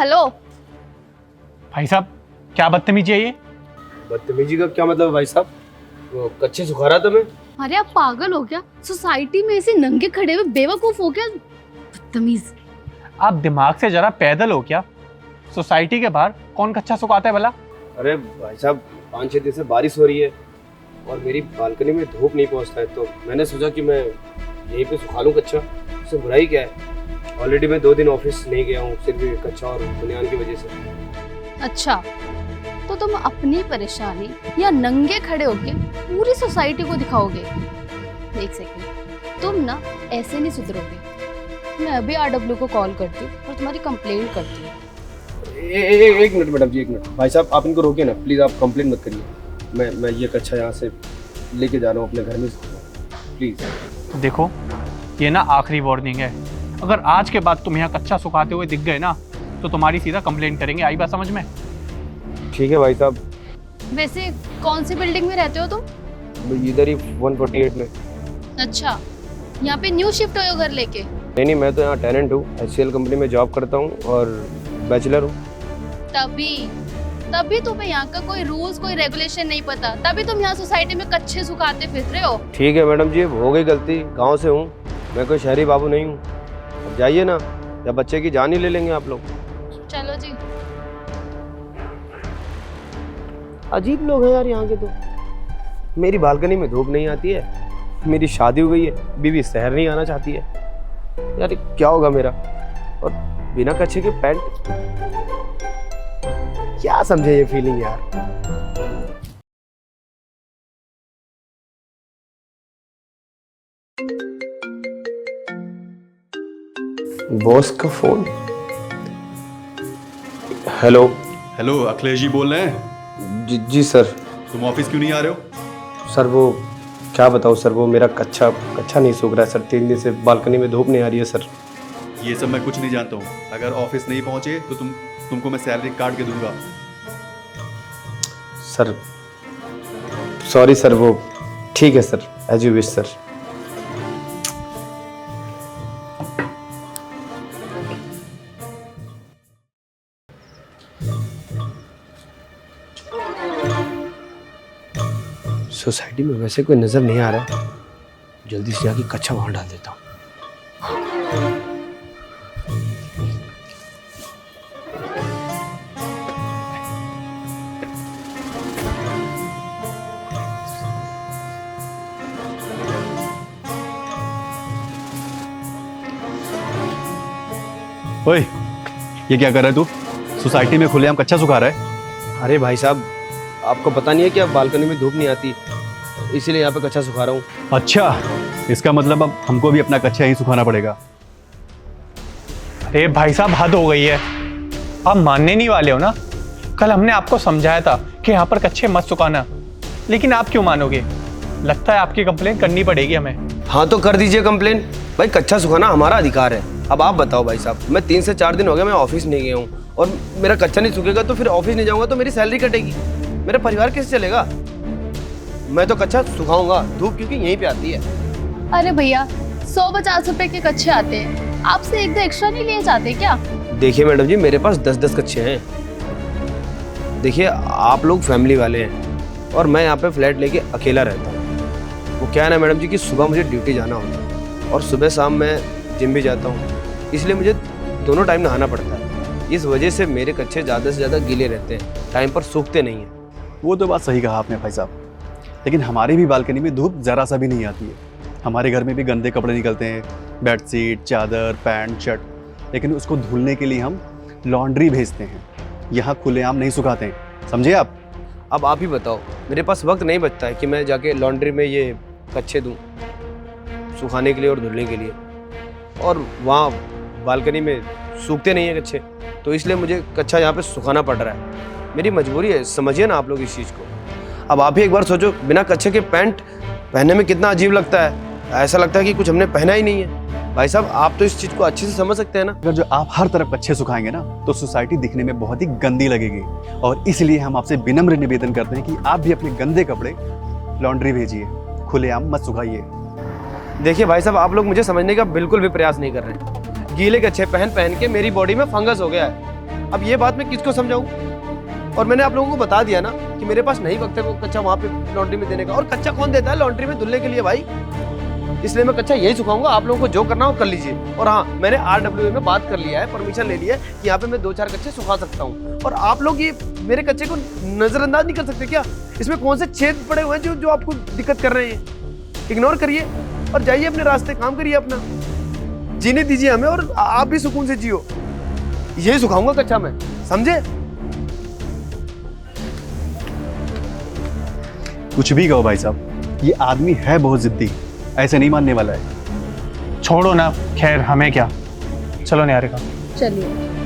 Hello भाई साहब, क्या बदतमीजी है ये? बदतमीजी का क्या मतलब भाई साहब? वो कच्चे सुखा रहा था मैं। अरे आप पागल हो क्या? सोसाइटी में ऐसे नंगे खड़े हुए बेवकूफ हो क्या? बदतमीज। आप दिमाग से जरा पैदल हो क्या? सोसाइटी के बाहर कौन कच्चा सुखाता है भला? अरे भाई साहब, 5-6 दिन से बारिश हो रही है और मेरी बालकनी में धूप नहीं पहुंचता है, तो मैंने सोचा कि मैं यहीं पे सुखा लूँ कच्चा। उससे बुराई क्या है? ऑलरेडी मैं 2 दिन ऑफिस नहीं गया हूँ सिर्फ ये कच्चा और बुनियान की वजह से। अच्छा, तो तुम अपनी परेशानी या नंगे खड़े होके पूरी सोसाइटी को दिखाओगे? एक सेकंड, तुम ना ऐसे नहीं सुधरोगे। मैं अभी आरडब्ल्यू को कॉल करती हूँ और तुम्हारी कंप्लेंट करती हूँ। एक मिनट मैडम जी, 1 मिनट। भाई साहब आप इनको रोकिए ना प्लीज़, आप कंप्लेंट मत करिए। मैं ये कच्चा यहाँ से लेके जा रहा हूँ अपने घर में, प्लीज़। देखो, ये ना आखिरी वार्निंग है। अगर आज के बाद तुम यहाँ कच्चा सुखाते हुए दिख गए ना, तो तुम्हारी सीधा कंप्लेंट करेंगे। आई बात समझ में? ठीक है भाई साहब। वैसे कौन सी बिल्डिंग में रहते हो तुम? इधर ही 148 में। अच्छा, यहाँ पे न्यू शिफ्ट हो घर लेके? नहीं, मैं तो यहाँ टेनेंट हूँ, HCL कंपनी में जॉब करता हूँ और बैचलर हूँ। तभी तुम्हें यहाँ का कोई रूल्स कोई रेगुलेशन नहीं पता, तभी तुम यहाँ सोसाइटी में कच्चे सुखाते फिर रहे हो। ठीक है मैडम जी, हो गई गलती, गांव से हूँ, मैं कोई शहरी बाबू नहीं हूँ। अब जाइए ना, या बच्चे की जान ही ले लेंगे आप लोग। चलो जी। अजीब लोग हैं यार यहाँ के तो। मेरी बालकनी में धूप नहीं आती है, मेरी शादी हो गई है, बीवी शहर नहीं आना चाहती है। यार क्या होगा मेरा? और बिना कच्चे के पैंट, क्या समझे ये फीलिंग यार। बॉस का phone. Hello. Hello, Akhilesh ji बोल रहे हैं? जी सर। तुम ऑफिस क्यों नहीं आ रहे हो? सर वो क्या बताऊँ सर, वो मेरा कच्चा नहीं सूख रहा है सर। 3 दिन से बालकनी में धूप नहीं आ रही है सर। ये सब मैं कुछ नहीं जानता हूँ। अगर ऑफिस नहीं पहुँचे तो तुमको मैं सैलरी काट के दूंगा। सर सॉरी सर, वो ठीक है sir, as you wish sir. Society में वैसे कोई नजर नहीं आ रहा है, जल्दी से जाके कच्चा वहां डाल देता हूँ। ओए, ये क्या कर रहा है तू? सोसाइटी में खुलेआम कच्चा सुखा रहा है? अरे भाई साहब, आपको पता नहीं है कि अब बालकनी में धूप नहीं आती, इसीलिए यहाँ पे कच्चा सुखा रहा हूँ। अच्छा, इसका मतलब अब हमको भी अपना कच्चा ही सुखाना पड़ेगा। अरे भाई साहब, हद हो गई है। आप मानने नहीं वाले हो ना? कल हमने आपको समझाया था कि यहाँ पर कच्चे मत सुखाना, लेकिन आप क्यों मानोगे? लगता है आपकी कंप्लेन करनी पड़ेगी हमें। हाँ तो कर दीजिए कंप्लेन भाई, कच्चा सुखाना हमारा अधिकार है। अब आप बताओ भाई साहब, मैं 3 से 4 दिन हो गए मैं ऑफिस नहीं गया हूँ और मेरा कच्चा नहीं सूखेगा तो फिर ऑफिस नहीं जाऊँगा तो मेरी सैलरी कटेगी, मेरा परिवार कैसे चलेगा? मैं तो कच्चा सुखाऊंगा, धूप क्योंकि यहीं पे आती है। अरे भैया, 150 रुपए के कच्चे आते हैं, आपसे 1-2 एक्स्ट्रा नहीं लिए जाते क्या? देखिए मैडम जी, मेरे पास 10-10 कच्चे हैं। देखिए आप लोग फैमिली वाले हैं और मैं यहाँ पे फ्लैट लेके अकेला रहता हूँ। वो क्या है ना मैडम जी कि सुबह मुझे ड्यूटी जाना होता है और सुबह शाम मैं जिम भी जाता हूँ, इसलिए मुझे दोनों टाइम नहाना पड़ता है। इस वजह से मेरे कच्चे ज़्यादा से ज़्यादा गीले रहते हैं, टाइम पर सूखते नहीं हैं। वो तो बात सही कहा आपने भाई साहब, लेकिन हमारी भी बालकनी में धूप ज़रा सा भी नहीं आती है। हमारे घर में भी गंदे कपड़े निकलते हैं, बेडशीट, चादर, पैंट, शर्ट, लेकिन उसको धुलने के लिए हम लॉन्ड्री भेजते हैं। यहाँ खुलेआम नहीं सुखाते हैं, समझे आप? अब आप ही बताओ, मेरे पास वक्त नहीं बचता है कि मैं जाके लॉन्ड्री में ये कच्चे दूँ सुखाने के लिए और धुलने के लिए, और वहाँ बालकनी में सूखते नहीं हैं कच्चे, तो इसलिए मुझे कच्चा यहाँ पे सुखाना पड़ रहा है। मेरी मजबूरी है, समझिए ना आप लोग इस चीज़ को। अब आप ही एक बार सोचो, बिना कच्चे के पैंट पहनने में कितना अजीब लगता है, ऐसा लगता है कि कुछ हमने पहना ही नहीं है। भाई साहब आप तो इस चीज़ को अच्छे से समझ सकते हैं ना। अगर जो आप हर तरफ कच्चे सुखाएंगे ना तो सोसाइटी दिखने में बहुत ही गंदी लगेगी, और इसलिए हम आपसे विनम्र निवेदन करते हैं कि आप भी अपने गंदे कपड़े लॉन्ड्री भेजिए, खुलेआम मत सुखाइए। देखिए भाई साहब, आप लोग मुझे समझने का बिल्कुल भी प्रयास नहीं कर रहे हैं। गीले कच्चे पहन के मेरी बॉडी में फंगस हो गया है। अब ये बात मैं किसको समझाऊं? और मैंने आप लोगों को बता दिया ना कि मेरे पास नहीं वक्त है वो कच्चा वहाँ पे लॉन्ड्री में देने का। और कच्चा कौन देता है लॉन्ड्री में धुलने के लिए भाई? इसलिए मैं कच्चा यही सुखाऊंगा, आप लोगों को जो करना हो कर लीजिए। और हाँ, मैंने RWA में बात कर लिया है, परमिशन ले लिया है कि यहाँ पे मैं 2-4 कच्चे सुखा सकता हूँ। और आप लोग ये मेरे कच्चे को नजरअंदाज नहीं कर सकते क्या? इसमें कौन से छेद पड़े हुए हैं जो आपको दिक्कत कर रहे हैं? इग्नोर करिए और जाइए अपने रास्ते, काम करिए अपना, जीने दीजिए हमें और आप भी सुकून से जियो। यही सुखाऊंगा कच्चा मैं, समझे? कुछ भी कहो भाई साहब, ये आदमी है बहुत जिद्दी, ऐसे नहीं मानने वाला है। छोड़ो ना, खैर हमें क्या, चलो निहारिका। चलिए।